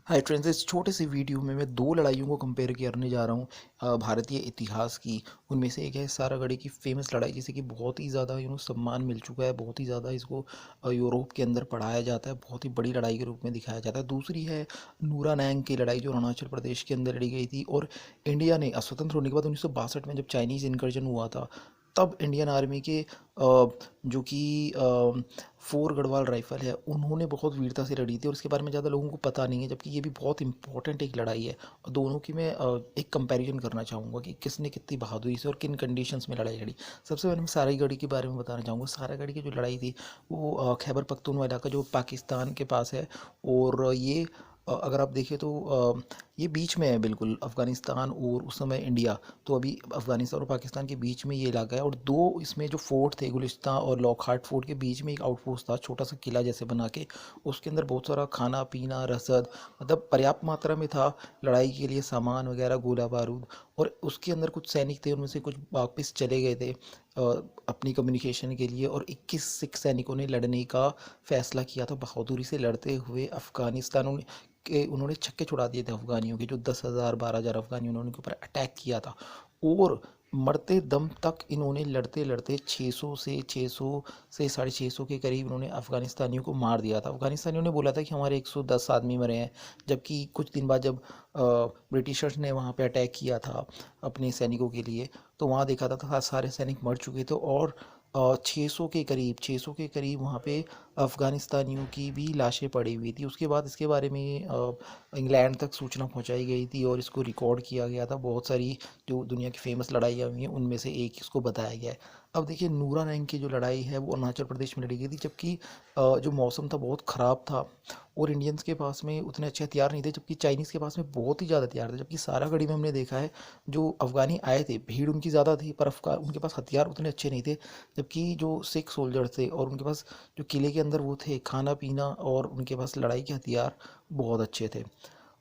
Hi friends, इस छोटे से वीडियो में मैं दो लड़ाइयों को कंपेयर करने जा रहा हूँ भारतीय इतिहास की। उनमें से एक है सारागढ़ी की फेमस लड़ाई, जिसे कि बहुत ही ज़्यादा सम्मान मिल चुका है। बहुत ही ज़्यादा इसको यूरोप के अंदर पढ़ाया जाता है, बहुत ही बड़ी लड़ाई के रूप में दिखाया जाता है। दूसरी है नूरानैंग की लड़ाई, जो अरुणाचल प्रदेश के अंदर लड़ी गई थी। और इंडिया ने स्वतंत्र होने के बाद 1962 में जब चाइनीज़ इनकर्जन हुआ था, तब इंडियन आर्मी के जो कि फोर गढ़वाल राइफल है, उन्होंने बहुत वीरता से लड़ी थी। और इसके बारे में ज़्यादा लोगों को पता नहीं है, जबकि ये भी बहुत इंपॉर्टेंट एक लड़ाई है। और दोनों की मैं एक कंपैरिजन करना चाहूँगा कि किसने कितनी बहादुरी से और किन कंडीशंस में लड़ाई लड़ी। सबसे पहले मैं सारागढ़ी के बारे में बताना चाहूँगा। सारागढ़ी की जो लड़ाई थी वो खैबर पख्तूनख्वा इलाका, जो पाकिस्तान के पास है। और ये अगर आप देखें तो ये बीच में है बिल्कुल, अफ़गानिस्तान और उस समय इंडिया। तो अभी अफ़गानिस्तान और पाकिस्तान के बीच में ये इलाका है। और दो इसमें जो फोर्ट थे, गुलिस्तान और लॉकहार्ट फोर्ट के बीच में एक आउटपोस्ट था, छोटा सा किला जैसे बना के। उसके अंदर बहुत सारा खाना पीना रसद, मतलब पर्याप्त मात्रा में था लड़ाई के लिए, सामान वगैरह, गोला बारूद। और उसके अंदर कुछ सैनिक थे, उनमें से कुछ वापस चले गए थे अपनी कम्युनिकेशन के लिए। और 21 सिख सैनिकों ने लड़ने का फैसला किया था, बहादुरी से लड़ते हुए। अफ़गानिस्तान के उन्होंने छक्के छुड़ा दिए थे अफ़गानियों के, जो 10,000 12,000 अफ़गानी उन्होंने उनके ऊपर अटैक किया था। और मरते दम तक इन्होंने लड़ते लड़ते 600 से 650 के करीब इन्होंने अफ़गानिस्तानियों को मार दिया था। अफ़गानिस्तानियों ने बोला था कि हमारे 110 आदमी मरे हैं, जबकि कुछ दिन बाद जब ब्रिटिशर्स ने वहाँ पे अटैक किया था अपने सैनिकों के लिए, तो वहाँ देखा था सारे सैनिक मर चुके थे। और 600 के करीब वहाँ पे अफ़गानिस्तानियों की भी लाशें पड़ी हुई थी। उसके बाद इसके बारे में इंग्लैंड तक सूचना पहुंचाई गई थी और इसको रिकॉर्ड किया गया था। बहुत सारी जो दुनिया की फेमस लड़ाइयाँ हुई हैं, उनमें से एक इसको बताया गया है। अब देखिए, नूरानैंग की जो लड़ाई है वो अरुणाचल प्रदेश में लड़ी गई थी, जबकि जो मौसम था बहुत ख़राब था और इंडियंस के पास में उतने अच्छे हथियार नहीं थे, जबकि चाइनीज़ के पास में बहुत ही ज़्यादा हथियार थे। जबकि सारागढ़ी में हमने देखा है, जो अफ़गानी आए थे, भीड़ उनकी ज़्यादा थी, पर उनके पास हथियार उतने अच्छे नहीं थे। जबकि जो सिख सोल्जर थे और उनके पास जो किले के अंदर वो थे, खाना पीना और उनके पास लड़ाई के हथियार बहुत अच्छे थे।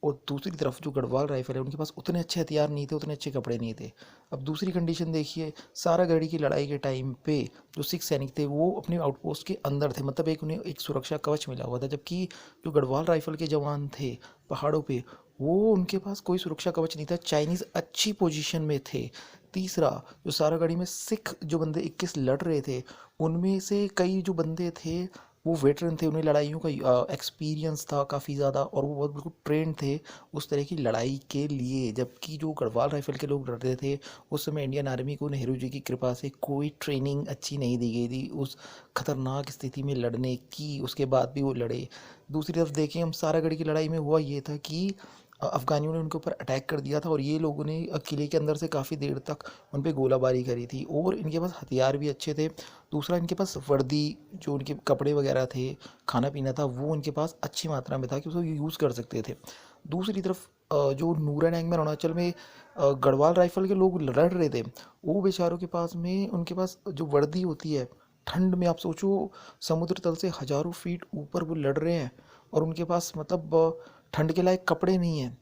और दूसरी तरफ जो गढ़वाल राइफल है, उनके पास उतने अच्छे हथियार नहीं थे, उतने अच्छे कपड़े नहीं थे। अब दूसरी कंडीशन देखिए, सारागढ़ी की लड़ाई के टाइम पे जो सिख सैनिक थे वो अपने आउटपोस्ट के अंदर थे, मतलब उन्हें एक सुरक्षा कवच मिला हुआ था। जबकि जो गढ़वाल राइफल के जवान थे पहाड़ों पे, वो उनके पास कोई सुरक्षा कवच नहीं था, चाइनीज़ अच्छी पोजीशन में थे। तीसरा, जो सारागढ़ी में सिख जो बंदे 21 लड़ रहे थे, उनमें से कई जो बंदे थे वो वेटरन थे, उन्हें लड़ाइयों का एक्सपीरियंस था काफ़ी ज़्यादा, और वो बहुत बिल्कुल ट्रेंड थे उस तरह की लड़ाई के लिए। जबकि जो गढ़वाल राइफल के लोग लड़ रहे थे, उस समय इंडियन आर्मी को नेहरू जी की कृपा से कोई ट्रेनिंग अच्छी नहीं दी गई थी उस खतरनाक स्थिति में लड़ने की। उसके बाद भी वो लड़े। दूसरी तरफ देखें हम, सारागढ़ी की लड़ाई में हुआ ये था कि अफ़गानियों ने उनके ऊपर अटैक कर दिया था और ये लोगों ने किले के अंदर से काफ़ी देर तक उन पर गोलाबारी करी थी। और इनके पास हथियार भी अच्छे थे। दूसरा, इनके पास वर्दी, जो उनके कपड़े वगैरह थे, खाना पीना था, वो उनके पास अच्छी मात्रा में था कि उसको यूज़ कर सकते थे। दूसरी तरफ जो नूरानैंग में, अरुणाचल में गढ़वाल राइफल के लोग लड़ रहे थे, वो बेचारों के पास में, उनके पास जो वर्दी होती है, ठंड में आप सोचो, समुद्र तल से हज़ारों फीट ऊपर वो लड़ रहे हैं और उनके पास मतलब ठंड के लायक कपड़े नहीं हैं।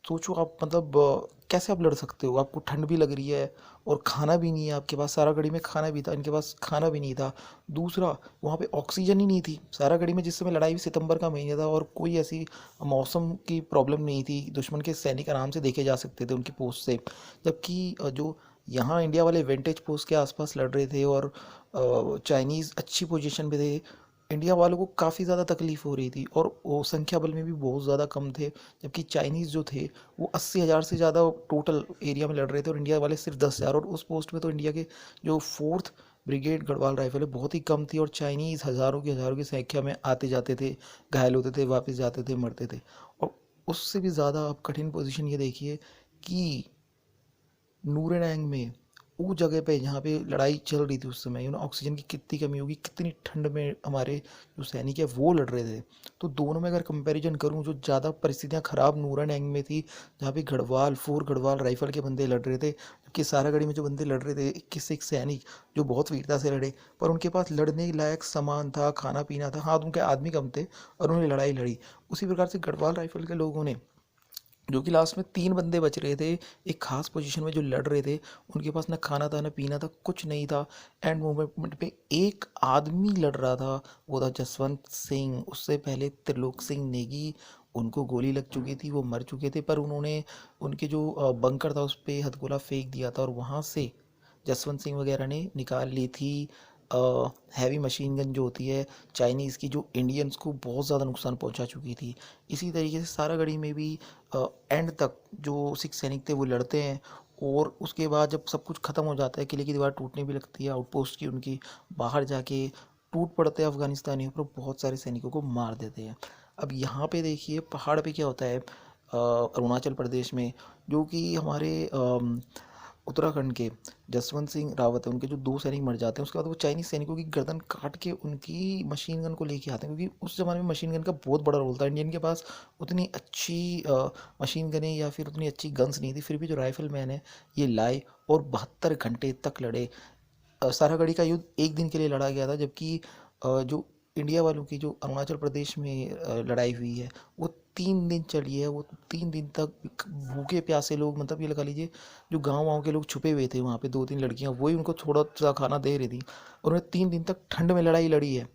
सोचो आप, मतलब कैसे आप लड़ सकते हो? आपको ठंड भी लग रही है और खाना भी नहीं है आपके पास। सारागढ़ी में खाना भी था, इनके पास खाना भी नहीं था। दूसरा, वहाँ पे ऑक्सीजन ही नहीं थी। सारागढ़ी में जिस समय लड़ाई हुई, सितंबर का महीना था और कोई ऐसी मौसम की प्रॉब्लम नहीं थी, दुश्मन के सैनिक आराम से देखे जा सकते थे उनकी पोस्ट से। जबकि जो यहाँ इंडिया वाले वेंटेज पोस्ट के आसपास लड़ रहे थे और चाइनीज़ अच्छी पोजीशन पे थे, इंडिया वालों को काफ़ी ज़्यादा तकलीफ़ हो रही थी और वो संख्या बल में भी बहुत ज़्यादा कम थे। जबकि चाइनीज़ जो थे वो 80,000 से ज़्यादा टोटल एरिया में लड़ रहे थे और इंडिया वाले सिर्फ 10,000। और उस पोस्ट पे तो इंडिया के जो फोर्थ ब्रिगेड गढ़वाल राइफल है बहुत ही कम थी, और चाइनीज़ हज़ारों की संख्या में आते जाते थे, घायल होते थे, वापस जाते थे, मरते थे। और उससे भी ज़्यादा आप कठिन पोजीशन ये देखिए कि नूरेनैंग में, वो जगह पे जहाँ पे लड़ाई चल रही थी उस समय, ऑक्सीजन की कितनी कमी होगी, कितनी ठंड में हमारे जो सैनिक है वो लड़ रहे थे। तो दोनों में अगर कंपैरिजन करूँ, जो ज़्यादा परिस्थितियाँ ख़राब नूरानैंग में थी, जहाँ पे फोर गढ़वाल राइफल के बंदे लड़ रहे थे, जबकि सारागढ़ी में जो बंदे लड़ रहे थे, 21 एक सैनिक जो बहुत वीरता से लड़े, पर उनके पास लड़ने लायक सामान था, खाना पीना था, हाँ उनके आदमी कम थे और उन्होंने लड़ाई लड़ी। उसी प्रकार से गढ़वाल राइफल के लोगों ने जो कि लास्ट में 3 बंदे बच रहे थे एक खास पोजीशन में जो लड़ रहे थे। उनके पास ना खाना था ना पीना था, कुछ नहीं था। एंड मोमेंट पे एक आदमी लड़ रहा था, वो था जसवंत सिंह। उससे पहले त्रिलोक सिंह नेगी, उनको गोली लग चुकी थी, वो मर चुके थे, पर उन्होंने उनके जो बंकर था उस पे हथगोला फेंक दिया था और वहाँ से जसवंत सिंह वगैरह ने निकाल ली थी हैवी मशीन गन जो होती है चाइनीज़ की, जो इंडियंस को बहुत ज़्यादा नुकसान पहुंचा चुकी थी। इसी तरीके से सारागढ़ी में भी एंड तक जो सिख सैनिक थे वो लड़ते हैं, और उसके बाद जब सब कुछ ख़त्म हो जाता है, किले की दीवार टूटने भी लगती है, आउटपोस्ट की उनकी बाहर जाके टूट पड़ते हैं अफगानिस्तानियों पर, बहुत सारे सैनिकों को मार देते हैं। अब यहाँ पे देखिए पहाड़ पे क्या होता है, अरुणाचल प्रदेश में, जो कि हमारे उत्तराखंड के जसवंत सिंह रावत है, उनके जो 2 सैनिक मर जाते हैं, उसके बाद वो चाइनीज सैनिकों की गर्दन काट के उनकी मशीन गन को लेके आते हैं, क्योंकि उस ज़माने में मशीन गन का बहुत बड़ा रोल था। इंडियन के पास उतनी अच्छी मशीन गनें या फिर उतनी अच्छी गन्स नहीं थी, फिर भी जो राइफल मैन है ये लाए और 72 घंटे तक लड़े। सारागढ़ी का युद्ध एक दिन के लिए लड़ा गया था, जबकि जो इंडिया वालों की जो अरुणाचल प्रदेश में लड़ाई हुई है वो 3 दिन चली है। वो 3 दिन तक भूखे प्यासे लोग, मतलब ये लगा लीजिए जो गाँव के लोग छुपे हुए थे वहाँ पे, 2-3 लड़कियाँ वही उनको थोड़ा सा खाना दे रही थी, और उन्होंने 3 दिन तक ठंड में लड़ाई लड़ी है,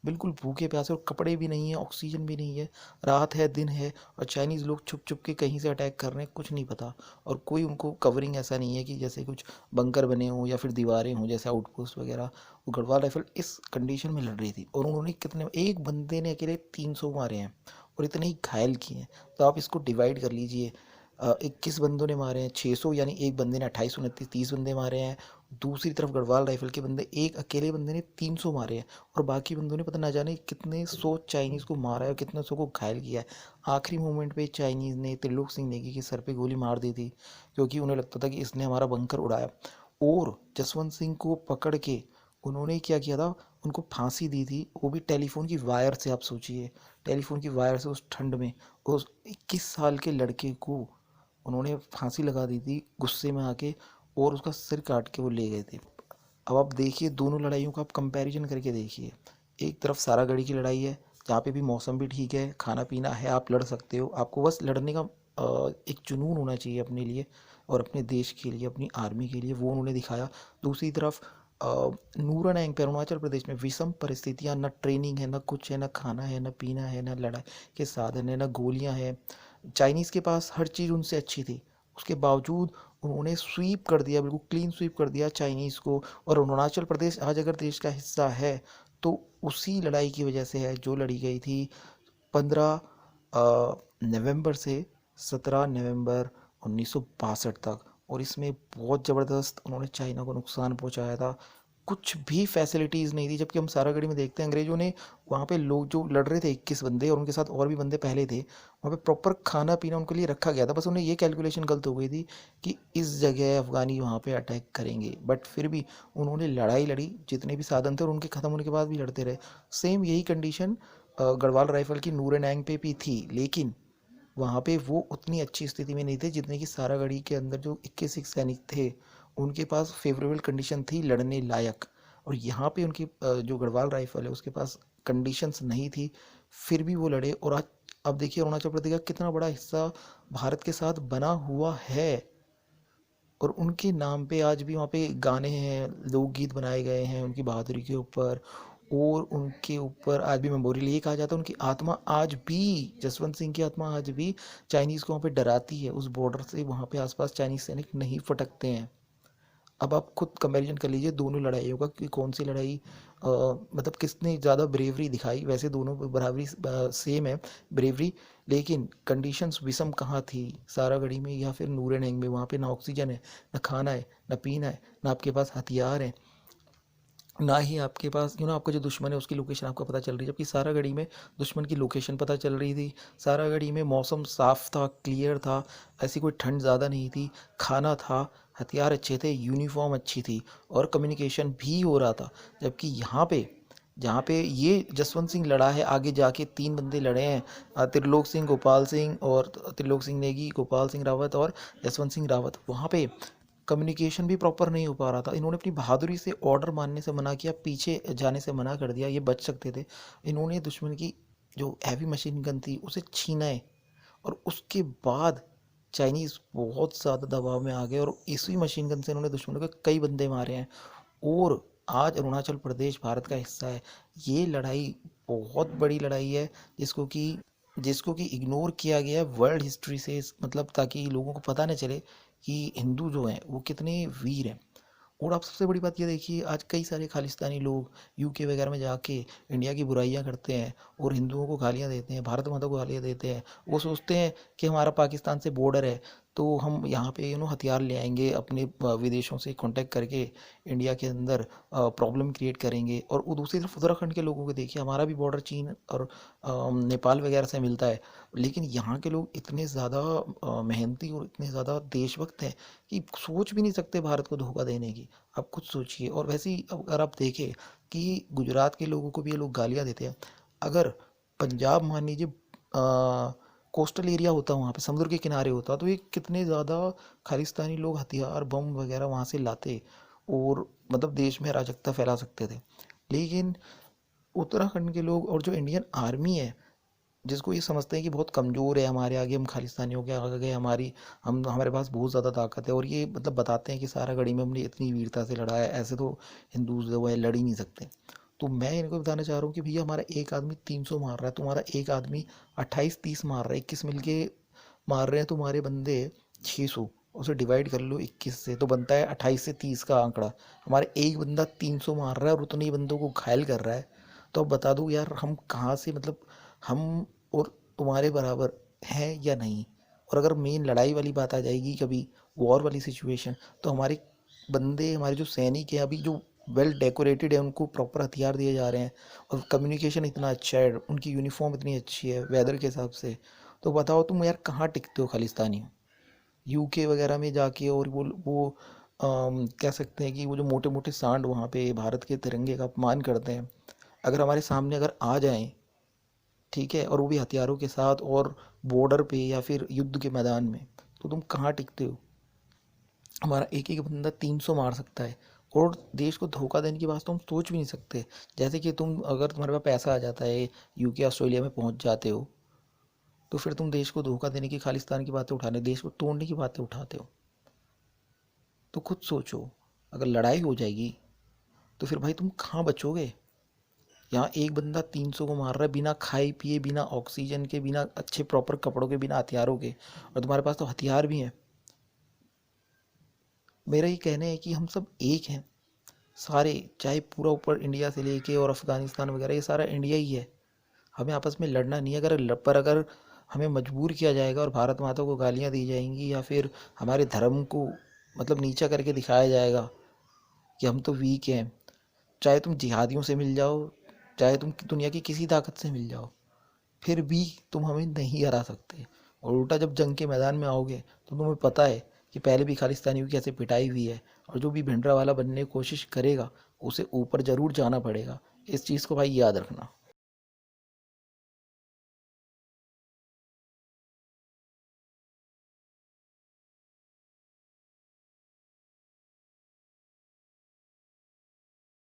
बिल्कुल भूखे प्यासे, और कपड़े भी नहीं है, ऑक्सीजन भी नहीं है, रात है दिन है, और चाइनीज़ लोग छुप छुप के कहीं से अटैक कर रहे हैं, कुछ नहीं पता। और कोई उनको कवरिंग ऐसा नहीं है कि जैसे कुछ बंकर बने हों या फिर दीवारें हों जैसे आउटपोस्ट वगैरह। वो गढ़वाल राइफल इस कंडीशन में लड़ रही थी, और उन्होंने कितने, एक बंदे ने अकेले 300 मारे हैं और इतने ही घायल किए हैं। तो आप इसको डिवाइड कर लीजिए, 21 बंदों ने मारे हैं 600, यानी एक बंदे ने 28 29 30 बंदे मारे हैं। दूसरी तरफ गढ़वाल राइफल के बंदे, एक अकेले बंदे ने 300 मारे हैं, और बाकी बंदों ने पता ना जाने कितने सौ चाइनीज़ को मारा है और कितने सौ को घायल किया है। आखिरी मोमेंट पे चाइनीज़ ने त्रिलोक सिंह नेगी के सर पे गोली मार दी थी, क्योंकि उन्हें लगता था कि इसने हमारा बंकर उड़ाया। और जसवंत सिंह को पकड़ के उन्होंने क्या किया था, उनको फांसी दी थी, वो भी टेलीफोन की वायर से। आप सोचिए, टेलीफोन की वायर से उस ठंड में उस 21 साल के लड़के को उन्होंने फांसी लगा दी थी गुस्से में आके, और उसका सिर काट के वो ले गए थे। अब आप देखिए दोनों लड़ाइयों का आप कंपैरिजन करके देखिए। एक तरफ सारागढ़ी की लड़ाई है, जहाँ पे भी मौसम भी ठीक है, खाना पीना है, आप लड़ सकते हो, आपको बस लड़ने का एक जुनून होना चाहिए अपने लिए और अपने देश के लिए, अपनी आर्मी के लिए, वो उन्होंने दिखाया। दूसरी तरफ नूरानैंग पे अरुणाचल प्रदेश में विषम परिस्थितियाँ, न ट्रेनिंग है, न कुछ है, न खाना है, न पीना है, न लड़ाई के साधन है, न गोलियाँ हैं। चाइनीज़ के पास हर चीज़ उनसे अच्छी थी, उसके बावजूद उन्होंने स्वीप कर दिया, बिल्कुल क्लीन स्वीप कर दिया चाइनीज़ को। और अरुणाचल प्रदेश आज अगर देश का हिस्सा है तो उसी लड़ाई की वजह से है, जो लड़ी गई थी 15 नवंबर से 17 नवंबर 1962 तक। और इसमें बहुत ज़बरदस्त उन्होंने चाइना को नुकसान पहुंचाया था। कुछ भी फैसिलिटीज़ नहीं थी, जबकि हम सारागढ़ी में देखते हैं अंग्रेज़ों ने वहाँ पे लोग जो लड़ रहे थे 21 बंदे, और उनके साथ और भी बंदे पहले थे, वहाँ पे प्रॉपर खाना पीना उनके लिए रखा गया था। बस उन्हें ये कैलकुलेशन गलत हो गई थी कि इस जगह अफ़गानी वहाँ पे अटैक करेंगे, बट फिर भी उन्होंने लड़ाई लड़ी, जितने भी साधन थे और उनके ख़त्म होने के बाद भी लड़ते रहे। सेम यही कंडीशन गढ़वाल राइफल की नूरनैंग पे भी थी, लेकिन वहाँ पे वो उतनी अच्छी स्थिति में नहीं थे जितने कि सारागढ़ी के अंदर जो 21 सिख सैनिक थे उनके पास फेवरेबल कंडीशन थी लड़ने लायक। और यहाँ पे उनकी जो गढ़वाल राइफल है उसके पास कंडीशंस नहीं थी, फिर भी वो लड़े। और आज अब देखिए अरुणाचल प्रदेश का कितना बड़ा हिस्सा भारत के साथ बना हुआ है, और उनके नाम पे आज भी वहाँ पे गाने हैं, लोकगीत बनाए गए हैं उनकी बहादुरी के ऊपर, और उनके ऊपर आज भी मेमोरियल ये कहा जाता है, उनकी आत्मा आज भी, जसवंत सिंह की आत्मा आज भी चाइनीज़ को वहाँ पे डराती है। उस बॉर्डर से वहाँ पे आसपास चाइनीज़ सैनिक नहीं फटकते हैं। अब आप खुद कंपैरिजन कर लीजिए दोनों लड़ाइयों का कि कौन सी लड़ाई मतलब किसने ज़्यादा ब्रेवरी दिखाई। वैसे दोनों बराबरी सेम है ब्रेवरी, लेकिन कंडीशंस विषम कहाँ थी, सारागढ़ी में या फिर नूरनैंग में। वहाँ पे ना ऑक्सीजन है, ना खाना है, ना पीना है, ना आपके पास हथियार है, ना ही आपके पास आपका जो दुश्मन है उसकी लोकेशन आपको पता चल रही है। जबकि सारागढ़ी में दुश्मन की लोकेशन पता चल रही थी। सारागढ़ी में मौसम साफ था, क्लियर था, ऐसी कोई ठंड ज़्यादा नहीं थी, खाना था, हथियार अच्छे थे, यूनिफॉर्म अच्छी थी, और कम्युनिकेशन भी हो रहा था। जबकि यहाँ पे, जहाँ पे ये जसवंत सिंह लड़ा है, आगे जाके 3 बंदे लड़े हैं, त्रिलोक सिंह, गोपाल सिंह, और त्रिलोक सिंह नेगी, गोपाल सिंह रावत और जसवंत सिंह रावत, वहाँ पे कम्युनिकेशन भी प्रॉपर नहीं हो पा रहा था। इन्होंने अपनी बहादुरी से ऑर्डर मानने से मना किया, पीछे जाने से मना कर दिया, ये बच सकते थे। इन्होंने दुश्मन की जो हैवी मशीन गन थी उसे छीना है, और उसके बाद चाइनीज़ बहुत ज़्यादा दबाव में आ गए और इसी मशीन गन से उन्होंने दुश्मनों के कई बंदे मारे हैं। और आज अरुणाचल प्रदेश भारत का हिस्सा है। ये लड़ाई बहुत बड़ी लड़ाई है, जिसको कि जिसको कि इग्नोर किया गया है वर्ल्ड हिस्ट्री से, मतलब ताकि लोगों को पता न चले कि हिंदू जो हैं वो कितने वीर हैं। और आप सबसे बड़ी बात ये देखिए, आज कई सारे खालिस्तानी लोग यूके वगैरह में जाके इंडिया की बुराइयां करते हैं और हिंदुओं को गालियां देते हैं, भारत माता को गालियां देते हैं। वो सोचते हैं कि हमारा पाकिस्तान से बॉर्डर है तो हम यहाँ पे हथियार ले आएंगे अपने विदेशों से कांटेक्ट करके इंडिया के अंदर प्रॉब्लम क्रिएट करेंगे। और वो दूसरी तरफ उत्तराखंड के लोगों को देखिए, हमारा भी बॉर्डर चीन और नेपाल वगैरह से मिलता है, लेकिन यहाँ के लोग इतने ज़्यादा मेहनती और इतने ज़्यादा देशभक्त हैं कि सोच भी नहीं सकते भारत को धोखा देने की। आप खुद सोचिए। और वैसे ही अगर आप देखें कि गुजरात के लोगों को भी ये लोग गालियाँ देते हैं। अगर पंजाब मान लीजिए कोस्टल एरिया होता, वहाँ पे समुद्र के किनारे होता, तो ये कितने ज़्यादा खालिस्तानी लोग हथियार बम वगैरह वहाँ से लाते और मतलब देश में अराजकता फैला सकते थे। लेकिन उत्तराखंड के लोग और जो इंडियन आर्मी है, जिसको ये समझते हैं कि बहुत कमज़ोर है हमारे आगे, हम खालिस्तानियों के आगे हमारी हम हमारे पास बहुत ज़्यादा ताकत है, और ये मतलब बताते हैं कि सारा गढ़ी में हमने इतनी वीरता से लड़ा है, ऐसे तो हिंदू जो है लड़ ही नहीं सकते। तो मैं इनको बताना चाह रहा हूँ कि भैया हमारा एक आदमी 300 मार रहा है, तुम्हारा एक आदमी 28-30 मार रहा है, 21 मिलके मार रहे हैं तुम्हारे बंदे 600, उसे डिवाइड कर लो 21 से तो बनता है 28 से 30 का आंकड़ा। हमारे एक बंदा 300 मार रहा है और उतने ही बंदों को घायल कर रहा है। तो अब बता दो यार, हम कहाँ से, मतलब हम और तुम्हारे बराबर हैं या नहीं। और अगर मेन लड़ाई वाली बात आ जाएगी कभी, वॉर वाली सिचुएशन, तो हमारे बंदे, हमारे जो सैनिक हैं अभी जो वेल डेकोरेटेड है, उनको प्रॉपर हथियार दिए जा रहे हैं और कम्युनिकेशन इतना अच्छा है, उनकी यूनिफॉर्म इतनी अच्छी है वेदर के हिसाब से। तो बताओ तुम यार कहाँ टिकते हो खालिस्तानी। यूके वगैरह में जाके, और वो कह सकते हैं कि वो जो मोटे मोटे सांड वहाँ पे भारत के तिरंगे का अपमान करते हैं, अगर हमारे सामने अगर आ जाएं, ठीक है, और वो भी हथियारों के साथ और बॉर्डर पे या फिर युद्ध के मैदान में, तो तुम कहाँ टिकते हो। हमारा एक एक बंदा 300 मार सकता है और देश को धोखा देने की बात तो हम सोच भी नहीं सकते। जैसे कि तुम, अगर तुम्हारे पास पैसा आ जाता है, यूके ऑस्ट्रेलिया में पहुंच जाते हो, तो फिर तुम देश को धोखा देने की, खालिस्तान की बातें उठाने, देश को तोड़ने की बातें उठाते हो। तो खुद सोचो, अगर लड़ाई हो जाएगी तो फिर भाई तुम कहाँ बचोगे। यहाँ एक बंदा 300 को मार रहा है बिना खाए पिए, बिना ऑक्सीजन के, बिना अच्छे प्रॉपर कपड़ों के, बिना हथियारों के, और तुम्हारे पास तो हथियार भी हैं। मेरा ये कहना है कि हम सब एक हैं सारे, चाहे पूरा ऊपर इंडिया से लेके और अफगानिस्तान वगैरह, ये सारा इंडिया ही है। हमें आपस में लड़ना नहीं है। अगर हमें मजबूर किया जाएगा और भारत माता को गालियाँ दी जाएंगी, या फिर हमारे धर्म को मतलब नीचा करके दिखाया जाएगा कि हम तो वीक हैं, चाहे तुम जिहादियों से मिल जाओ, चाहे तुम दुनिया की किसी ताकत से मिल जाओ, फिर भी तुम हमें नहीं हरा सकते। और उल्टा जब जंग के मैदान में आओगे तो तुम्हें पता है कि पहले भी खालिस्तानियों की ऐसे पिटाई हुई है, और जो भी भिंडरा वाला बनने की कोशिश करेगा उसे ऊपर ज़रूर जाना पड़ेगा। इस चीज़ को भाई याद रखना।